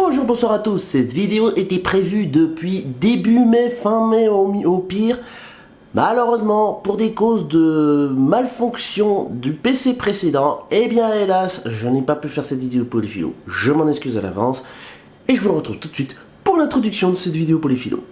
Bonjour, bonsoir à tous. Cette vidéo était prévue depuis début mai, fin mai au pire. Malheureusement, pour des causes de malfonction du PC précédent, eh bien hélas, je n'ai pas pu faire cette vidéo polyphilo. Je m'en excuse à l'avance. Et je vous retrouve tout de suite pour l'introduction de cette vidéo polyphilo.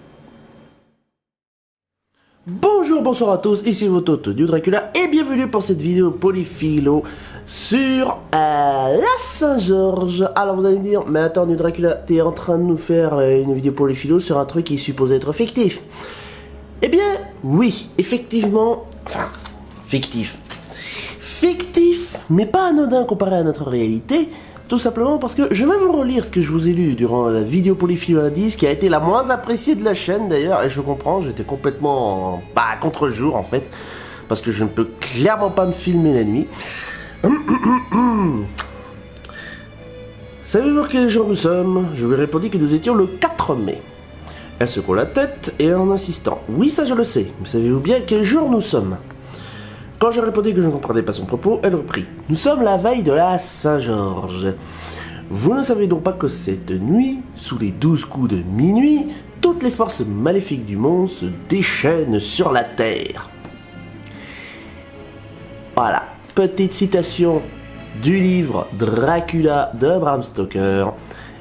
Bonjour, bonsoir à tous, ici votre hôte New Dracula et bienvenue pour cette vidéo polyphilo sur la Saint-Georges. Alors vous allez me dire, mais attends New Dracula, t'es en train de nous faire une vidéo polyphilo sur un truc qui est supposé être fictif. Eh bien, oui, effectivement, enfin, fictif, mais pas anodin comparé à notre réalité. Tout simplement parce que je vais vous relire ce que je vous ai lu durant la vidéo polyphilo indice, qui a été la moins appréciée de la chaîne d'ailleurs, et je comprends, j'étais complètement à contre-jour en fait, parce que je ne peux clairement pas me filmer la nuit. Savez-vous quel jour nous sommes? Je lui répondis que nous étions le 4 mai. Elle secoua la tête et en insistant, oui ça je le sais, mais savez-vous bien quel jour nous sommes? Quand je répondis que je ne comprenais pas son propos, elle reprit. Nous sommes la veille de la Saint-Georges. Vous ne savez donc pas que cette nuit, sous les 12 coups de minuit, toutes les forces maléfiques du monde se déchaînent sur la terre. Voilà, petite citation du livre Dracula de Bram Stoker.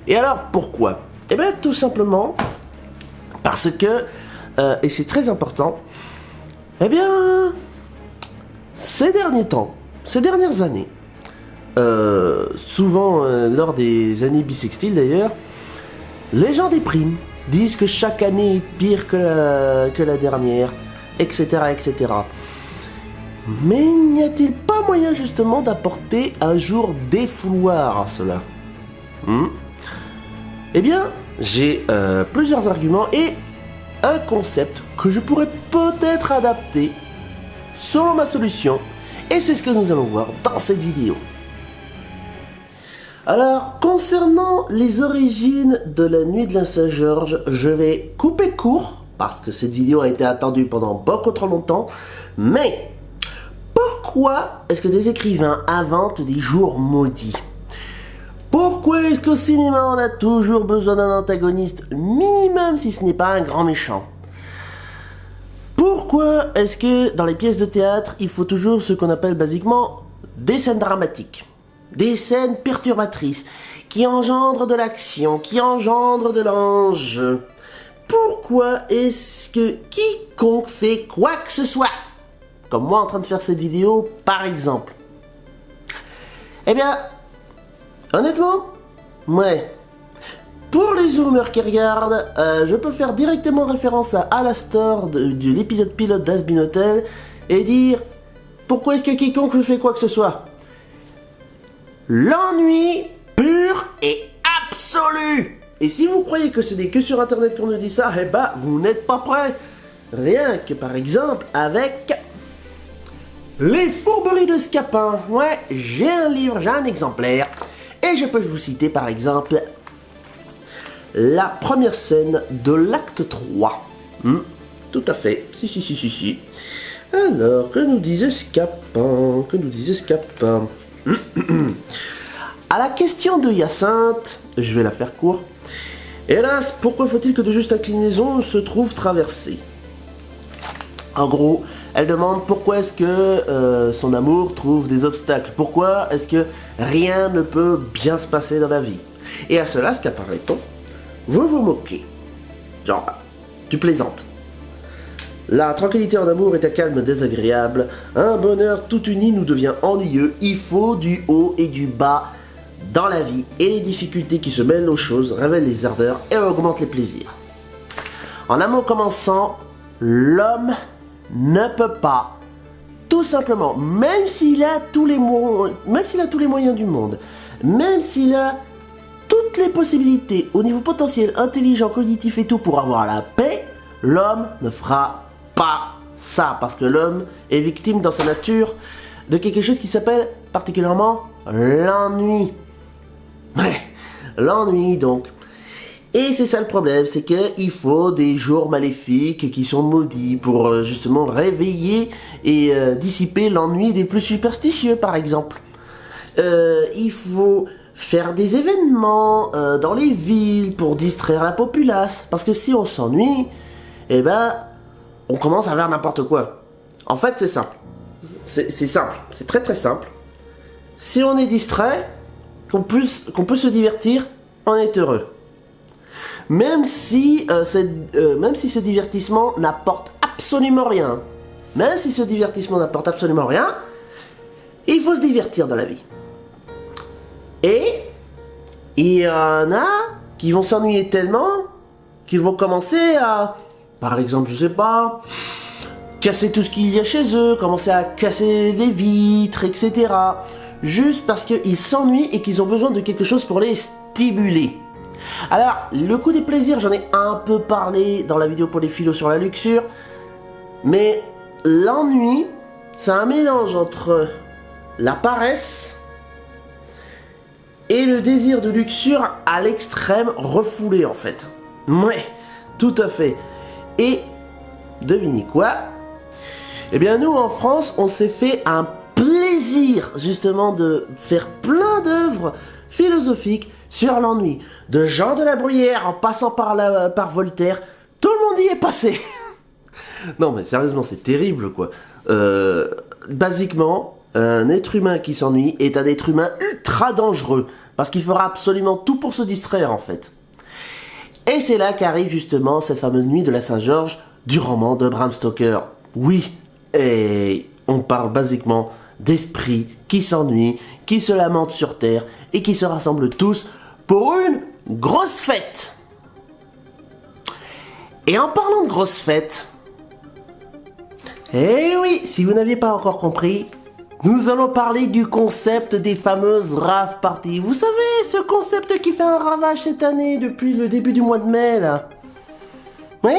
Et alors pourquoi? Eh bien tout simplement parce que, et c'est très important, eh bien... Ces derniers temps, ces dernières années, souvent lors des années bissextiles d'ailleurs, les gens dépriment, disent que chaque année est pire que la dernière, etc., etc. Mais n'y a-t-il pas moyen justement d'apporter un jour défouloir à cela? Eh bien, j'ai plusieurs arguments et un concept que je pourrais peut-être adapter selon ma solution, et c'est ce que nous allons voir dans cette vidéo. Alors, concernant les origines de la nuit de la Saint-Georges, je vais couper court, parce que cette vidéo a été attendue pendant beaucoup trop longtemps, mais pourquoi est-ce que des écrivains inventent des jours maudits? Pourquoi est-ce qu'au cinéma on a toujours besoin d'un antagoniste minimum si ce n'est pas un grand méchant? Pourquoi est-ce que dans les pièces de théâtre, il faut toujours ce qu'on appelle basiquement des scènes dramatiques, des scènes perturbatrices, qui engendrent de l'action, qui engendrent de l'enjeu? Pourquoi est-ce que quiconque fait quoi que ce soit, comme moi en train de faire cette vidéo par exemple? Eh bien, honnêtement, ouais. Pour les zoomers qui regardent, je peux faire directement référence à Alastor de l'épisode pilote d'Has-Been Hotel et dire pourquoi est-ce que quiconque fait quoi que ce soit? L'ennui pur et absolu. Et si vous croyez que ce n'est que sur internet qu'on nous dit ça, eh ben vous n'êtes pas prêts. Rien que par exemple avec les fourberies de Scapin. Ouais, j'ai un livre, j'ai un exemplaire et je peux vous citer par exemple la première scène de l'acte 3. Tout à fait. Si. Alors, que nous disait Scapin? À la question de Hyacinthe, je vais la faire court. Hélas, pourquoi faut-il que de justes inclinaisons se trouvent traversées? En gros, elle demande pourquoi est-ce que son amour trouve des obstacles? Pourquoi est-ce que rien ne peut bien se passer dans la vie? Et à cela, Scapin répond: vous vous moquez. Genre, tu plaisantes. La tranquillité en amour est un calme désagréable. Un bonheur tout uni nous devient ennuyeux. Il faut du haut et du bas dans la vie. Et les difficultés qui se mêlent aux choses révèlent les ardeurs et augmentent les plaisirs. En un mot commençant, l'homme ne peut pas, tout simplement, même s'il a tous les moyens du monde, même s'il a toutes les possibilités au niveau potentiel, intelligent, cognitif et tout pour avoir la paix, l'homme ne fera pas ça. Parce que l'homme est victime dans sa nature de quelque chose qui s'appelle particulièrement l'ennui. Ouais, l'ennui donc. Et c'est ça le problème, c'est qu'il faut des jours maléfiques qui sont maudits pour justement réveiller et dissiper l'ennui des plus superstitieux par exemple. Il faut faire des événements dans les villes pour distraire la populace. Parce que si on s'ennuie, eh ben, on commence à faire n'importe quoi. En fait, c'est simple. C'est simple, c'est très très simple. Si on est distrait, qu'on peut se divertir, on est heureux. Même si ce divertissement n'apporte absolument rien. Même si ce divertissement n'apporte absolument rien, il faut se divertir dans la vie. Et il y en a qui vont s'ennuyer tellement qu'ils vont commencer à, par exemple, je sais pas, casser tout ce qu'il y a chez eux, commencer à casser les vitres, etc. Juste parce qu'ils s'ennuient et qu'ils ont besoin de quelque chose pour les stimuler. Alors, le coup des plaisirs, j'en ai un peu parlé dans la vidéo pour les philos sur la luxure, mais l'ennui, c'est un mélange entre la paresse et le désir de luxure à l'extrême refoulé en fait. Ouais, tout à fait. Et devinez quoi? Eh bien nous en France, on s'est fait un plaisir justement de faire plein d'œuvres philosophiques sur l'ennui. De Jean de la Bruyère en passant par Voltaire, tout le monde y est passé. Non mais sérieusement, c'est terrible quoi. Basiquement, un être humain qui s'ennuie est un être humain ultra dangereux. Parce qu'il fera absolument tout pour se distraire en fait. Et c'est là qu'arrive justement cette fameuse nuit de la Saint-Georges du roman de Bram Stoker. Oui, et on parle basiquement d'esprits qui s'ennuient, qui se lamentent sur Terre et qui se rassemblent tous pour une grosse fête. Et en parlant de grosse fête, eh oui, si vous n'aviez pas encore compris, nous allons parler du concept des fameuses rave parties. Vous savez, ce concept qui fait un ravage cette année depuis le début du mois de mai, là. Oui,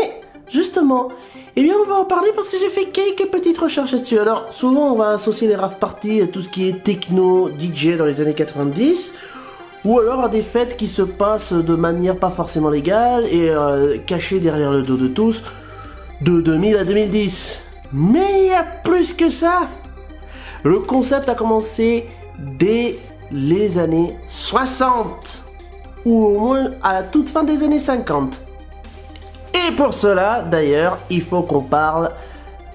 justement. Eh bien, on va en parler parce que j'ai fait quelques petites recherches là-dessus. Alors, souvent, on va associer les rave parties à tout ce qui est techno, DJ dans les années 90, ou alors à des fêtes qui se passent de manière pas forcément légale et cachées derrière le dos de tous, de 2000 à 2010. Mais il y a plus que ça. Le concept a commencé dès les années 60, ou au moins à la toute fin des années 50. Et pour cela, d'ailleurs, il faut qu'on parle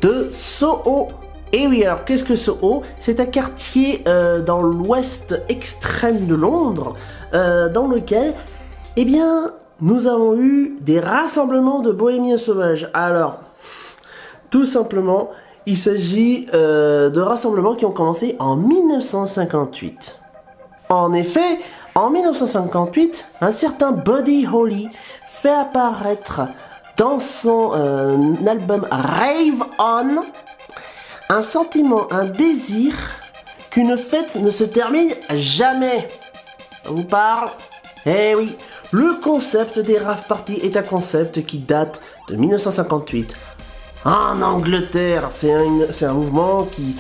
de Soho. Et oui, alors qu'est-ce que Soho? C'est un quartier dans l'ouest extrême de Londres, dans lequel, eh bien, nous avons eu des rassemblements de bohémiens sauvages. Alors, tout simplement, il s'agit de rassemblements qui ont commencé en 1958. En effet, en 1958, un certain Buddy Holly fait apparaître dans son album Rave On un sentiment, un désir qu'une fête ne se termine jamais. Ça vous parle? Eh oui, le concept des rave parties est un concept qui date de 1958. En Angleterre, c'est un mouvement qui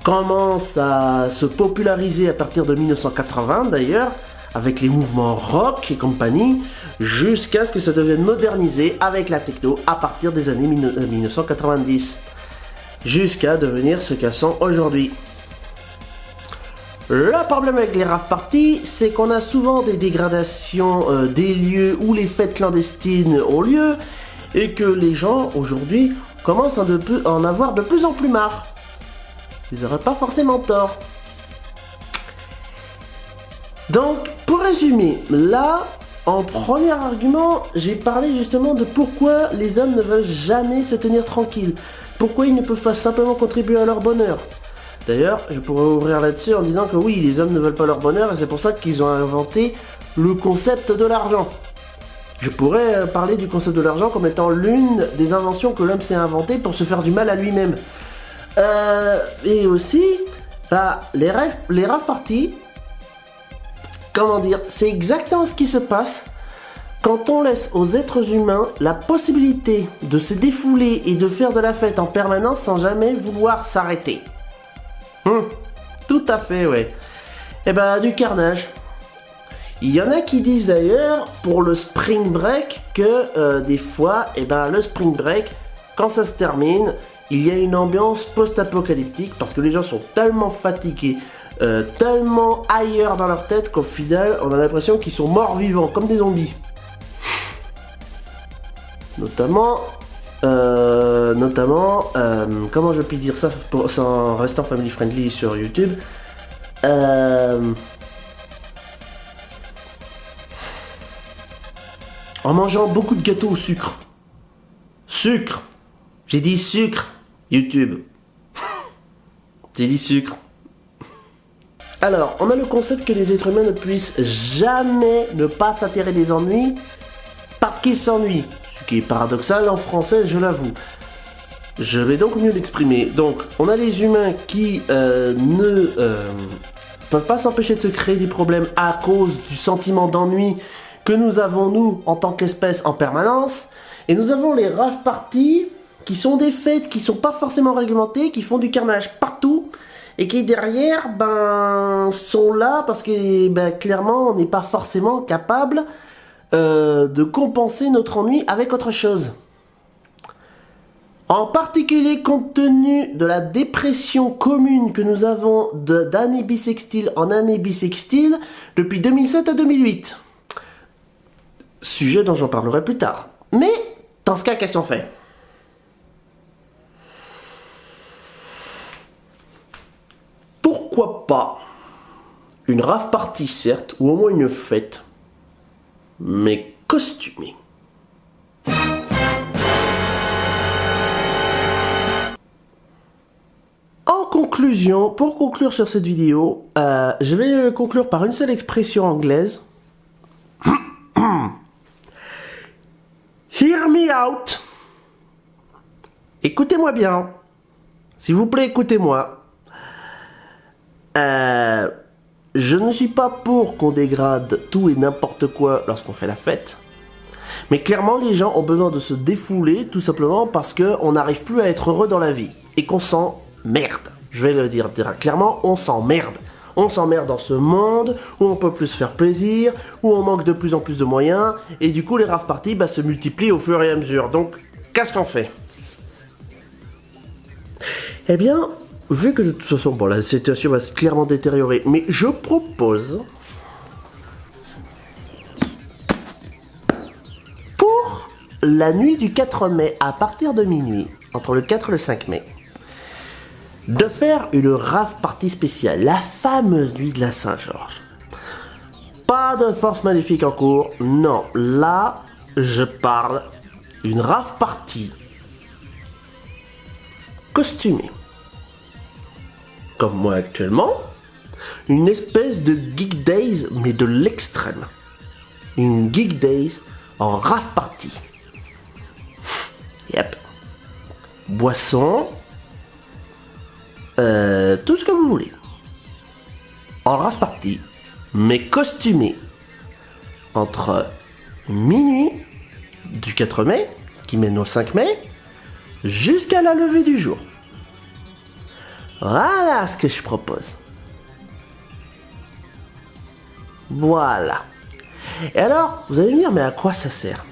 commence à se populariser à partir de 1980 d'ailleurs, avec les mouvements rock et compagnie, jusqu'à ce que ça devienne modernisé avec la techno à partir des années 1990, jusqu'à devenir ce qu'elles sont aujourd'hui. Le problème avec les rave parties, c'est qu'on a souvent des dégradations des lieux où les fêtes clandestines ont lieu, et que les gens aujourd'hui commencent à en avoir de plus en plus marre. Ils n'auraient pas forcément tort. Donc, pour résumer, là, en premier argument, j'ai parlé justement de pourquoi les hommes ne veulent jamais se tenir tranquilles. Pourquoi ils ne peuvent pas simplement contribuer à leur bonheur. D'ailleurs, je pourrais ouvrir là-dessus en disant que oui, les hommes ne veulent pas leur bonheur et c'est pour ça qu'ils ont inventé le concept de l'argent. Je pourrais parler du concept de l'argent comme étant l'une des inventions que l'homme s'est inventée pour se faire du mal à lui-même. Et aussi, les rave parties, comment dire, c'est exactement ce qui se passe quand on laisse aux êtres humains la possibilité de se défouler et de faire de la fête en permanence sans jamais vouloir s'arrêter. Tout à fait, ouais. Et ben, du carnage. Il y en a qui disent d'ailleurs, pour le spring break, que des fois, et ben, le spring break, quand ça se termine, il y a une ambiance post-apocalyptique parce que les gens sont tellement fatigués tellement ailleurs dans leur tête qu'au final, on a l'impression qu'ils sont morts vivants, comme des zombies. Notamment, comment je puis dire ça sans restant family friendly sur YouTube. En mangeant beaucoup de gâteaux au sucre. Sucre. J'ai dit sucre. YouTube. J'ai dit sucre. Alors, on a le concept que les êtres humains ne puissent jamais ne pas s'attirer des ennuis parce qu'ils s'ennuient. Ce qui est paradoxal en français, je l'avoue. Je vais donc mieux l'exprimer. Donc, on a les humains qui ne peuvent pas s'empêcher de se créer des problèmes à cause du sentiment d'ennui que nous avons, nous, en tant qu'espèce, en permanence. Et nous avons les rave parties, qui sont des fêtes qui sont pas forcément réglementées, qui font du carnage partout, et qui derrière, sont là parce que, clairement, on n'est pas forcément capable de compenser notre ennui avec autre chose. En particulier compte tenu de la dépression commune que nous avons d'année bissextile en année bissextile depuis 2007 à 2008. Sujet dont j'en parlerai plus tard. Mais, dans ce cas, qu'est-ce qu'on fait ? Pourquoi pas une rave party, certes, ou au moins une fête, mais costumée. En conclusion, pour conclure sur cette vidéo, je vais conclure par une seule expression anglaise. Hear me out. Écoutez-moi bien. S'il vous plaît, écoutez-moi. Je ne suis pas pour qu'on dégrade tout et n'importe quoi lorsqu'on fait la fête. Mais clairement, les gens ont besoin de se défouler, tout simplement parce qu'on n'arrive plus à être heureux dans la vie. Et qu'on s'emmerde. Je vais le dire clairement, on s'emmerde. On s'emmerde dans ce monde où on peut plus se faire plaisir, où on manque de plus en plus de moyens, et du coup les rave parties se multiplient au fur et à mesure. Donc, qu'est-ce qu'on fait ? Eh bien, vu que de toute façon, la situation va se clairement détériorer, mais je propose, pour la nuit du 4 mai, à partir de minuit, entre le 4 et le 5 mai, de faire une rave party spéciale, la fameuse nuit de la Saint-Georges. Pas de force maléfique en cours, non, là, je parle d'une rave party costumée. Comme moi actuellement, une espèce de Geek Days, mais de l'extrême. Une Geek Days en rave party. Yep. Boisson, tout ce que vous voulez. En rave party, mais costumé. Entre minuit du 4 mai, qui mène au 5 mai, jusqu'à la levée du jour. Voilà ce que je propose. Voilà. Et alors, vous allez me dire, mais à quoi ça sert ?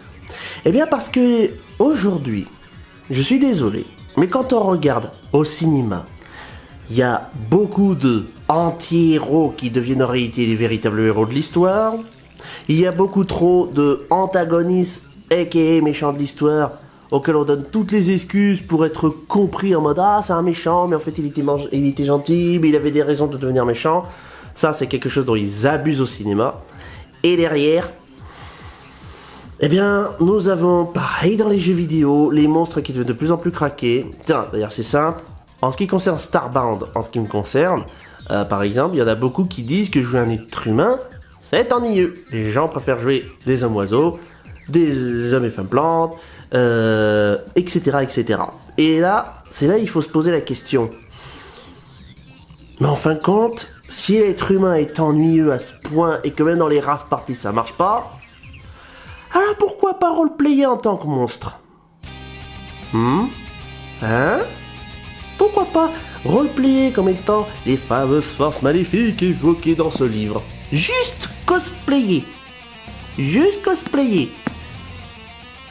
Eh bien parce que aujourd'hui, je suis désolé, mais quand on regarde au cinéma, il y a beaucoup de anti-héros qui deviennent en réalité les véritables héros de l'histoire. Il y a beaucoup trop de antagonistes, aka méchants de l'histoire, auxquels on donne toutes les excuses pour être compris en mode « Ah, c'est un méchant, mais en fait il était gentil, mais il avait des raisons de devenir méchant. » Ça, c'est quelque chose dont ils abusent au cinéma. Et derrière, eh bien, nous avons, pareil dans les jeux vidéo, les monstres qui deviennent de plus en plus craqués. Tiens, d'ailleurs c'est simple. En ce qui concerne Starbound, en ce qui me concerne, par exemple, il y en a beaucoup qui disent que jouer un être humain, c'est ennuyeux. Les gens préfèrent jouer des hommes-oiseaux, des hommes et femmes plantes, etc., etc. Et là, c'est là il faut se poser la question. Mais en fin de compte, si l'être humain est ennuyeux à ce point et que même dans les rave parties ça marche pas, alors pourquoi pas roleplayer en tant que monstre ? Hein ? Pourquoi pas roleplayer comme étant les fameuses forces maléfiques évoquées dans ce livre ? Juste cosplayer. Juste cosplayer.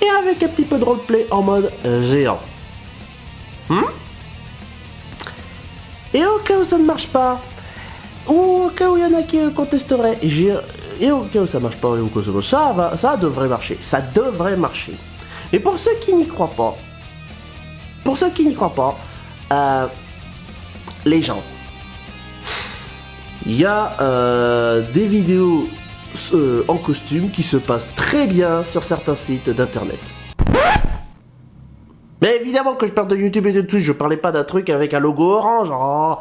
Et avec un petit peu de roleplay en mode géant. Et au cas où ça ne marche pas, ou au cas où il y en a qui le contesteraient, et au cas où ça marche pas, ou que ça devrait marcher. Ça devrait marcher. Et pour ceux qui n'y croient pas, les gens, il y a des vidéos en costume qui se passent très bien sur certains sites d'internet. Mais évidemment que je parle de YouTube et de Twitch, je parlais pas d'un truc avec un logo orange, oh,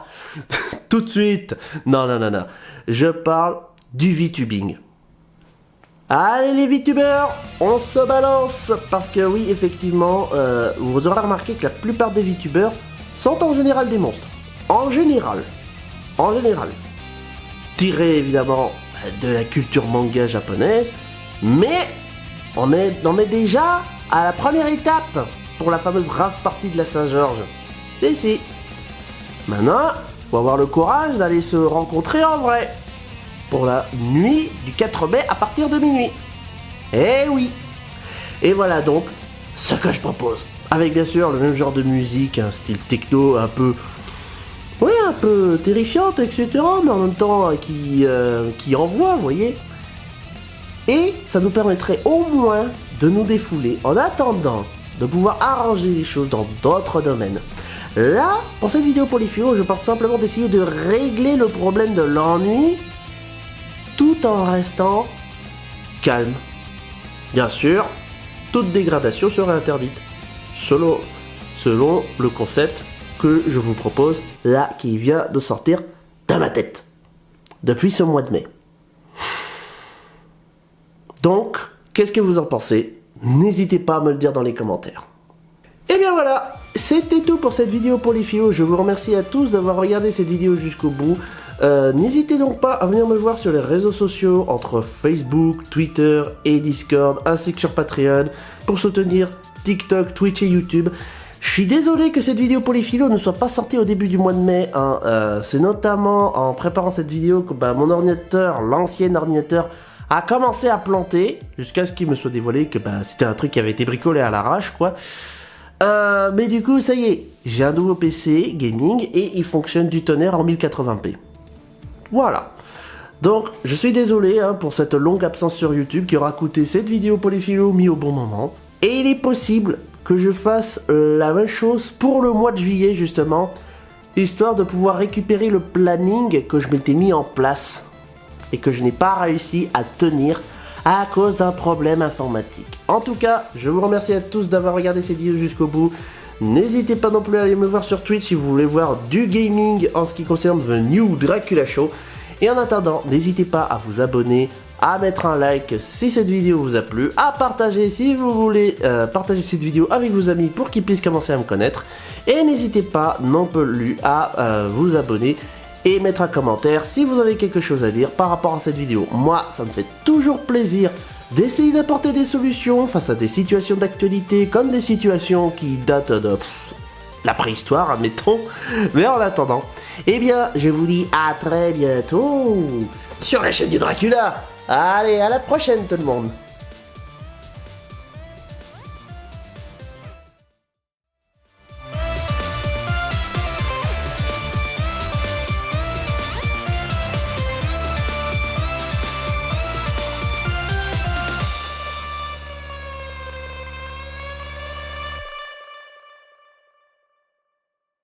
tout de suite. Non. Je parle du VTubing. Allez les VTubers, on se balance. Parce que oui, effectivement, vous aurez remarqué que la plupart des VTubers sont en général des monstres. En général. Tiré évidemment de la culture manga japonaise, mais on est déjà à la première étape pour la fameuse rave party de la Saint-Georges. Si. Maintenant, faut avoir le courage d'aller se rencontrer en vrai pour la nuit du 4 mai à partir de minuit. Eh oui. Et voilà donc ce que je propose. Avec bien sûr le même genre de musique, un style techno un peu terrifiante, etc. Mais en même temps qui envoie, vous voyez. Et ça nous permettrait au moins de nous défouler en attendant de pouvoir arranger les choses dans d'autres domaines. Là, pour cette vidéo Polyphilo, je pense simplement d'essayer de régler le problème de l'ennui tout en restant calme. Bien sûr, toute dégradation serait interdite, selon le concept que je vous propose là, qui vient de sortir de ma tête depuis ce mois de mai. Donc, qu'est-ce que vous en pensez? N'hésitez pas à me le dire dans les commentaires. Et bien voilà, c'était tout pour cette vidéo Polyphilo. Je vous remercie à tous d'avoir regardé cette vidéo jusqu'au bout. N'hésitez donc pas à venir me voir sur les réseaux sociaux, entre Facebook, Twitter et Discord, ainsi que sur Patreon, pour soutenir TikTok, Twitch et YouTube. Je suis désolé que cette vidéo Polyphilo ne soit pas sortie au début du mois de mai. C'est notamment en préparant cette vidéo que mon ordinateur, l'ancien ordinateur, a commencé à planter, jusqu'à ce qu'il me soit dévoilé que c'était un truc qui avait été bricolé à l'arrache, quoi. Mais du coup, ça y est, j'ai un nouveau PC gaming et il fonctionne du tonnerre en 1080p. Voilà. Donc, je suis désolé pour cette longue absence sur YouTube qui aura coûté cette vidéo Polyphilo mis au bon moment. Et il est possible que je fasse la même chose pour le mois de juillet, justement, histoire de pouvoir récupérer le planning que je m'étais mis en place et que je n'ai pas réussi à tenir à cause d'un problème informatique. En tout cas, je vous remercie à tous d'avoir regardé cette vidéo jusqu'au bout. N'hésitez pas non plus à aller me voir sur Twitch si vous voulez voir du gaming en ce qui concerne The New Dracula Show. Et en attendant, n'hésitez pas à vous abonner, à mettre un like si cette vidéo vous a plu, à partager si vous voulez partager cette vidéo avec vos amis pour qu'ils puissent commencer à me connaître. Et n'hésitez pas non plus à vous abonner et mettre un commentaire si vous avez quelque chose à dire par rapport à cette vidéo. Moi, ça me fait toujours plaisir d'essayer d'apporter des solutions face à des situations d'actualité, comme des situations qui datent de la préhistoire, admettons. Mais en attendant, eh bien, je vous dis à très bientôt sur la chaîne du Dracula. Allez, à la prochaine tout le monde.